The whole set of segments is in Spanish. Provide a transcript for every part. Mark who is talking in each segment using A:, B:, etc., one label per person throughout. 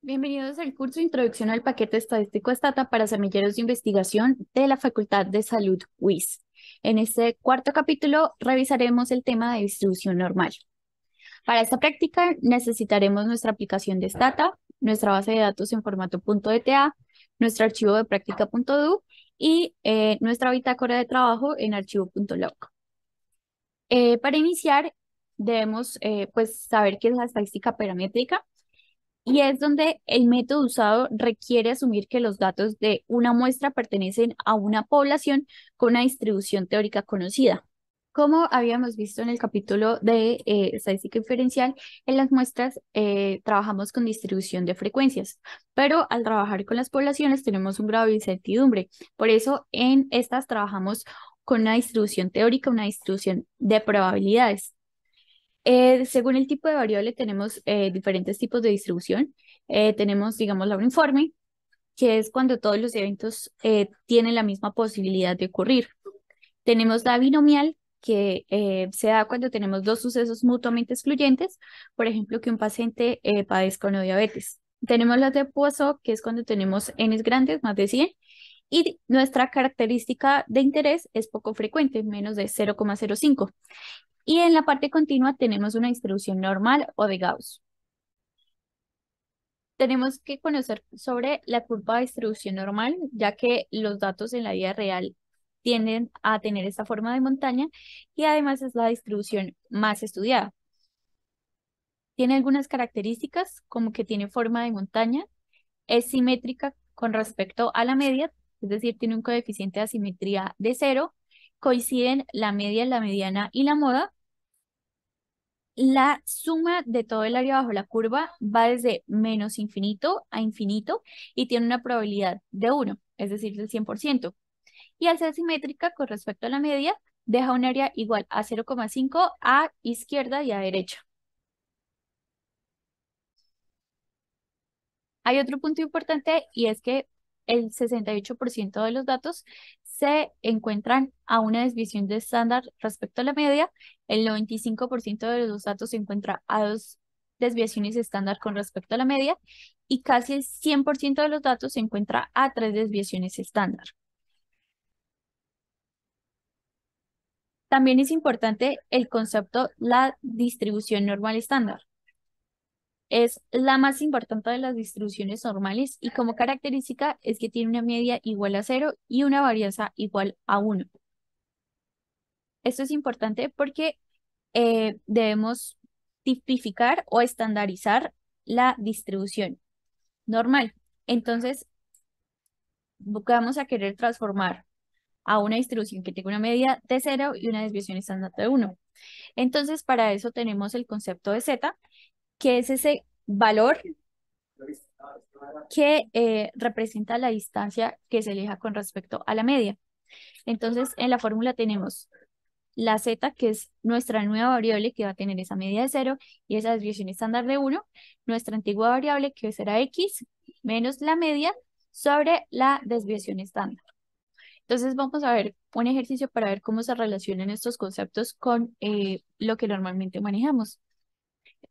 A: Bienvenidos al curso Introducción al Paquete Estadístico Stata para Semilleros de Investigación de la Facultad de Salud UIS. En este cuarto capítulo revisaremos el tema de distribución normal. Para esta práctica necesitaremos nuestra aplicación de Stata, nuestra base de datos en formato .dta, nuestro archivo de práctica.do y nuestra bitácora de trabajo en archivo.log. Para iniciar debemos saber qué es la estadística paramétrica. Y es donde el método usado requiere asumir que los datos de una muestra pertenecen a una población con una distribución teórica conocida. Como habíamos visto en el capítulo de estadística inferencial, en las muestras trabajamos con distribución de frecuencias, pero al trabajar con las poblaciones tenemos un grado de incertidumbre. Por eso en estas trabajamos con una distribución teórica, una distribución de probabilidades. Según el tipo de variable tenemos diferentes tipos de distribución. Tenemos, digamos, la uniforme, que es cuando todos los eventos tienen la misma posibilidad de ocurrir. Tenemos la binomial, que se da cuando tenemos dos sucesos mutuamente excluyentes, por ejemplo, que un paciente padezca una diabetes. Tenemos la de Poisson, que es cuando tenemos n's grandes, más de 100, y nuestra característica de interés es poco frecuente, menos de 0,05. Y en la parte continua tenemos una distribución normal o de Gauss. Tenemos que conocer sobre la curva de distribución normal, ya que los datos en la vida real tienden a tener esta forma de montaña y además es la distribución más estudiada. Tiene algunas características como que tiene forma de montaña, es simétrica con respecto a la media, es decir, tiene un coeficiente de asimetría de 0, coinciden la media, la mediana y la moda. La suma de todo el área bajo la curva va desde menos infinito a infinito y tiene una probabilidad de 1, es decir, del 100%. Y al ser simétrica con respecto a la media, deja un área igual a 0,5 a izquierda y a derecha. Hay otro punto importante y es que el 68% de los datos se encuentran a una desviación de estándar respecto a la media, el 95% de los datos se encuentra a dos desviaciones estándar con respecto a la media y casi el 100% de los datos se encuentra a tres desviaciones estándar. También es importante el concepto la distribución normal estándar. Es la más importante de las distribuciones normales y como característica es que tiene una media igual a 0 y una varianza igual a 1. Esto es importante porque debemos tipificar o estandarizar la distribución normal. Entonces, vamos a querer transformar a una distribución que tenga una media de 0 y una desviación estándar de 1. Entonces, para eso tenemos el concepto de z, que es ese valor que representa la distancia que se elija con respecto a la media. Entonces, en la fórmula tenemos la z, que es nuestra nueva variable que va a tener esa media de 0 y esa desviación estándar de 1, nuestra antigua variable que será x menos la media sobre la desviación estándar. Entonces vamos a ver un ejercicio para ver cómo se relacionan estos conceptos con lo que normalmente manejamos.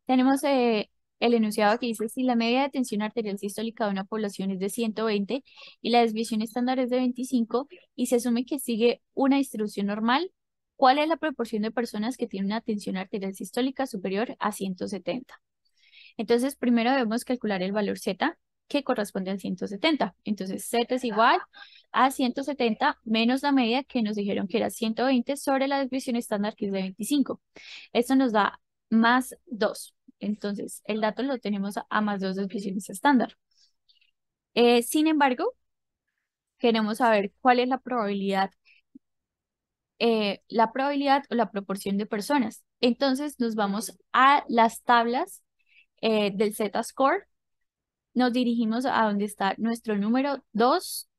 A: Tenemos el enunciado que dice, si la media de tensión arterial sistólica de una población es de 120 y la desviación estándar es de 25 y se asume que sigue una distribución normal, ¿cuál es la proporción de personas que tienen una tensión arterial sistólica superior a 170? Entonces, primero debemos calcular el valor Z, que corresponde al 170. Entonces, Z es igual a 170 menos la media que nos dijeron que era 120 sobre la desviación estándar que es de 25. Esto nos da más 2. Entonces, el dato lo tenemos a más 2 desviaciones estándar. Sin embargo, queremos saber cuál es la probabilidad o la proporción de personas. Entonces, nos vamos a las tablas del Z-score. Nos dirigimos a donde está nuestro número 2,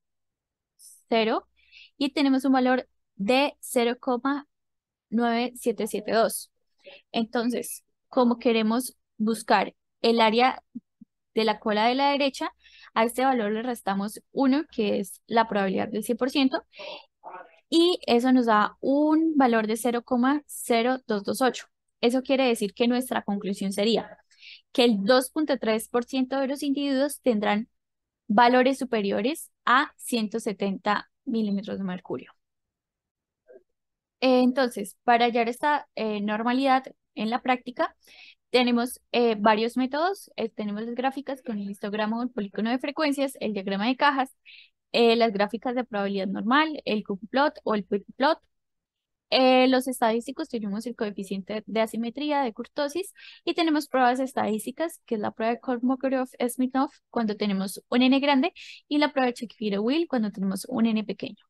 A: 0, y tenemos un valor de 0,9772. Entonces, como queremos buscar el área de la cola de la derecha, a este valor le restamos 1, que es la probabilidad del 100%, y eso nos da un valor de 0,0228. Eso quiere decir que nuestra conclusión sería que el 2,3% de los individuos tendrán valores superiores a 170 milímetros de mercurio. Entonces, para hallar esta normalidad en la práctica, tenemos varios métodos. Tenemos las gráficas con el histograma o el polígono de frecuencias, el diagrama de cajas, las gráficas de probabilidad normal, el ggplot o el ppplot. Los estadísticos tenemos el coeficiente de asimetría de kurtosis y tenemos pruebas estadísticas, que es la prueba de Kolmogorov-Smirnov cuando tenemos un n grande y la prueba de Shapiro-Wills cuando tenemos un n pequeño.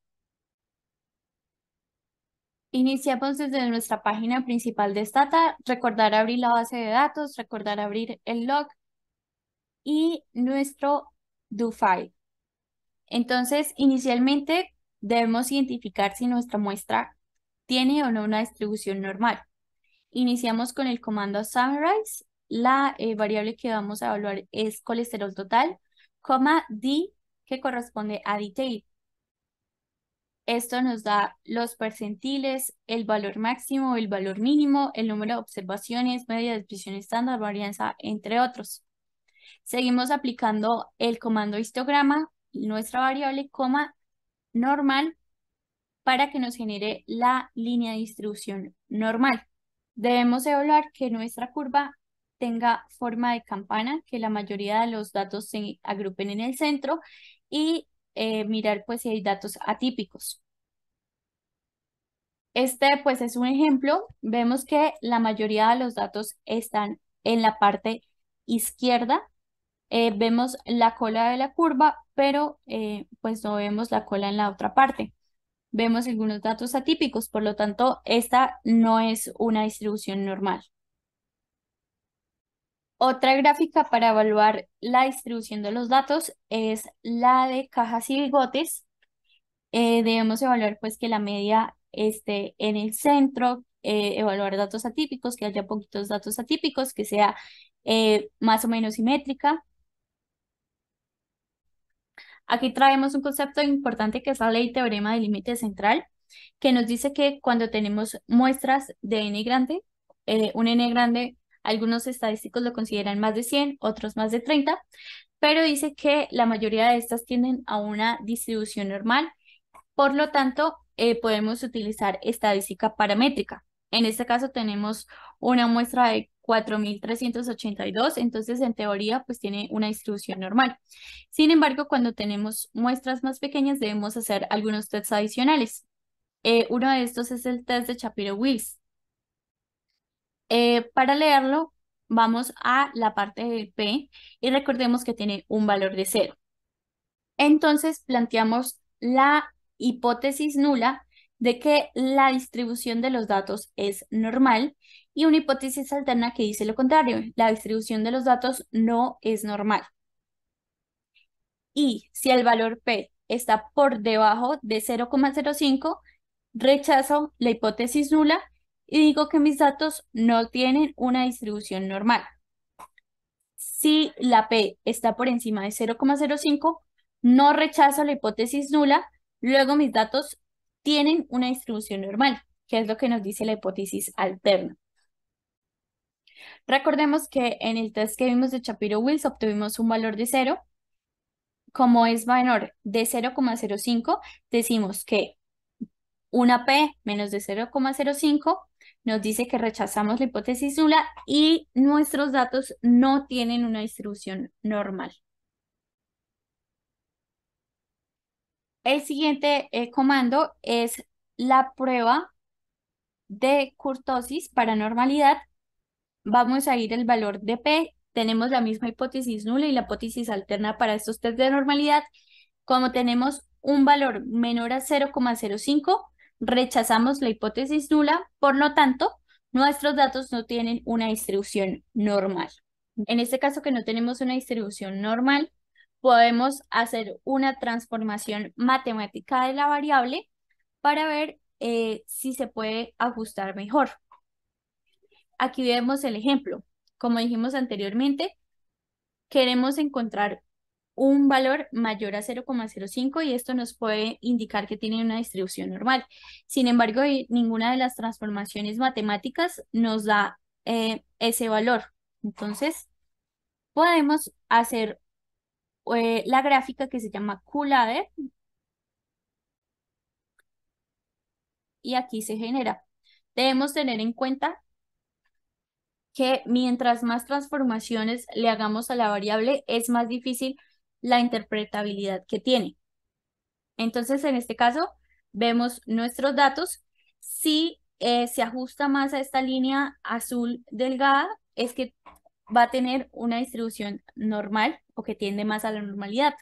A: Iniciamos desde nuestra página principal de Stata, recordar abrir la base de datos, recordar abrir el log y nuestro do file. Entonces, inicialmente debemos identificar si nuestra muestra tiene o no una distribución normal. Iniciamos con el comando summarize. La variable que vamos a evaluar es colesterol total, D, que corresponde a detail. Esto nos da los percentiles, el valor máximo, el valor mínimo, el número de observaciones, media, desviación estándar, varianza, entre otros. Seguimos aplicando el comando histograma, nuestra variable, normal, para que nos genere la línea de distribución normal. Debemos evaluar que nuestra curva tenga forma de campana, que la mayoría de los datos se agrupen en el centro y mirar pues si hay datos atípicos. Este pues es un ejemplo. Vemos que la mayoría de los datos están en la parte izquierda. Vemos la cola de la curva, pero pues no vemos la cola en la otra parte. Vemos algunos datos atípicos, por lo tanto, esta no es una distribución normal. Otra gráfica para evaluar la distribución de los datos es la de cajas y bigotes. Debemos evaluar pues que la media esté en el centro, evaluar datos atípicos, que haya poquitos datos atípicos, que sea más o menos simétrica. Aquí traemos un concepto importante que es la ley teorema del límite central, que nos dice que cuando tenemos muestras de n grande, un n grande, algunos estadísticos lo consideran más de 100, otros más de 30, pero dice que la mayoría de estas tienden a una distribución normal. Por lo tanto, podemos utilizar estadística paramétrica. En este caso tenemos una muestra de 4.382, entonces en teoría pues tiene una distribución normal. Sin embargo, cuando tenemos muestras más pequeñas debemos hacer algunos tests adicionales. Uno de estos es el test de Shapiro-Wills. Para leerlo, vamos a la parte del P y recordemos que tiene un valor de 0. Entonces planteamos la hipótesis nula de que la distribución de los datos es normal y una hipótesis alterna que dice lo contrario, la distribución de los datos no es normal. Y si el valor P está por debajo de 0,05, rechazo la hipótesis nula y digo que mis datos no tienen una distribución normal. Si la P está por encima de 0,05, no rechazo la hipótesis nula, luego mis datos tienen una distribución normal, que es lo que nos dice la hipótesis alterna. Recordemos que en el test que vimos de Shapiro-Wills obtuvimos un valor de 0. Como es menor de 0,05, decimos que una P menos de 0,05 nos dice que rechazamos la hipótesis nula y nuestros datos no tienen una distribución normal. El siguiente comando es la prueba de kurtosis para normalidad. Vamos a ir el valor de P. Tenemos la misma hipótesis nula y la hipótesis alterna para estos test de normalidad. Como tenemos un valor menor a 0,05, rechazamos la hipótesis nula, por lo tanto, nuestros datos no tienen una distribución normal. En este caso que no tenemos una distribución normal, podemos hacer una transformación matemática de la variable para ver si se puede ajustar mejor. Aquí vemos el ejemplo. Como dijimos anteriormente, queremos encontrar un valor mayor a 0,05 y esto nos puede indicar que tiene una distribución normal. Sin embargo, ninguna de las transformaciones matemáticas nos da ese valor. Entonces, podemos hacer la gráfica que se llama Q-ladder y aquí se genera. Debemos tener en cuenta que mientras más transformaciones le hagamos a la variable, es más difícil la interpretabilidad que tiene. Entonces, en este caso, vemos nuestros datos. Si se ajusta más a esta línea azul delgada, es que va a tener una distribución normal o que tiende más a la normalidad.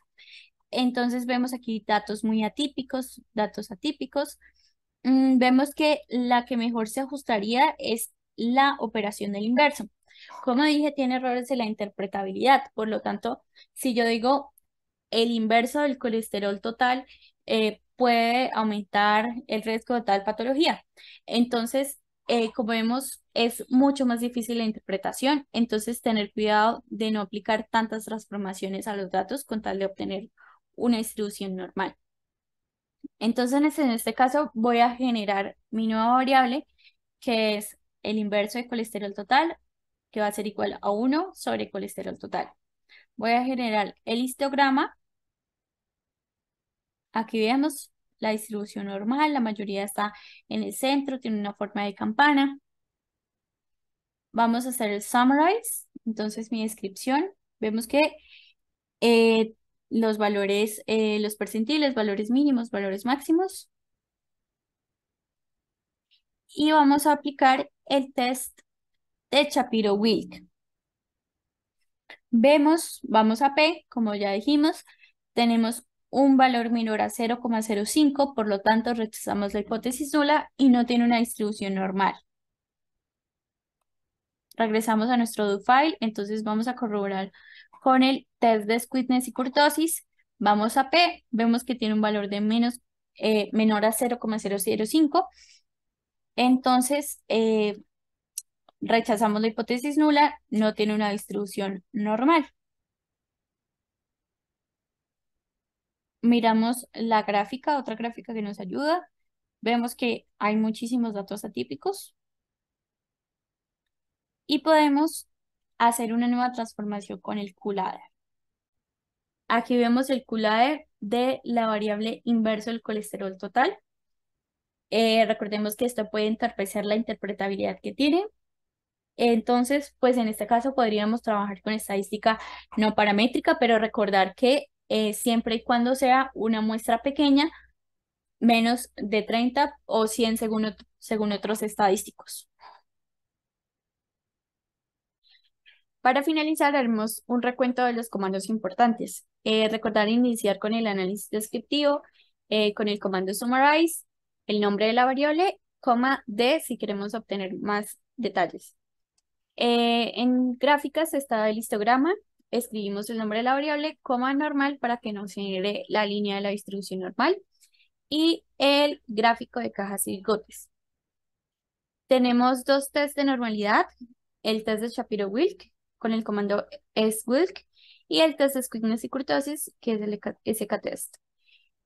A: Entonces, vemos aquí datos muy atípicos, datos atípicos. Vemos que la que mejor se ajustaría es la operación del inverso. Como dije, tiene errores en la interpretabilidad. Por lo tanto, si yo digo el inverso del colesterol total, puede aumentar el riesgo de tal patología. Entonces, como vemos, es mucho más difícil la interpretación. Entonces, tener cuidado de no aplicar tantas transformaciones a los datos con tal de obtener una distribución normal. Entonces, en este caso, voy a generar mi nueva variable, que es el inverso de colesterol total, que va a ser igual a 1 sobre colesterol total. Voy a generar el histograma. Aquí vemos la distribución normal, la mayoría está en el centro, tiene una forma de campana. Vamos a hacer el summarize, entonces mi descripción. Vemos que los valores, los percentiles, valores mínimos, valores máximos. Y vamos a aplicar el test de Shapiro-Wilk. Vemos, vamos a P, como ya dijimos, tenemos un valor menor a 0,05, por lo tanto rechazamos la hipótesis nula y no tiene una distribución normal. Regresamos a nuestro do file, entonces vamos a corroborar con el test de squeakiness y kurtosis. Vamos a P, vemos que tiene un valor de menor a 0,005. Entonces, rechazamos la hipótesis nula, no tiene una distribución normal. Miramos la gráfica, otra gráfica que nos ayuda. Vemos que hay muchísimos datos atípicos y podemos hacer una nueva transformación con el Q-ladder. Aquí vemos el Q-ladder de la variable inverso del colesterol total. Recordemos que esto puede entorpecer la interpretabilidad que tiene. Entonces, pues en este caso podríamos trabajar con estadística no paramétrica, pero recordar que siempre y cuando sea una muestra pequeña, menos de 30 o 100 según otros estadísticos. Para finalizar, haremos un recuento de los comandos importantes. Recordar iniciar con el análisis descriptivo, con el comando summarize, el nombre de la variable, coma D si queremos obtener más detalles. En gráficas está el histograma, escribimos el nombre de la variable, coma normal para que nos genere la línea de la distribución normal y el gráfico de cajas y bigotes. Tenemos dos tests de normalidad, el test de Shapiro-Wilk con el comando swilk y el test de squeakiness y kurtosis, que es el SK-test.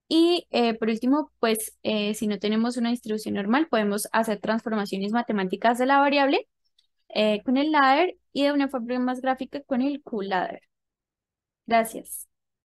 A: Y por último, pues si no tenemos una distribución normal, podemos hacer transformaciones matemáticas de la variable con el ladder y de una forma más gráfica con el Q-ladder. Gracias.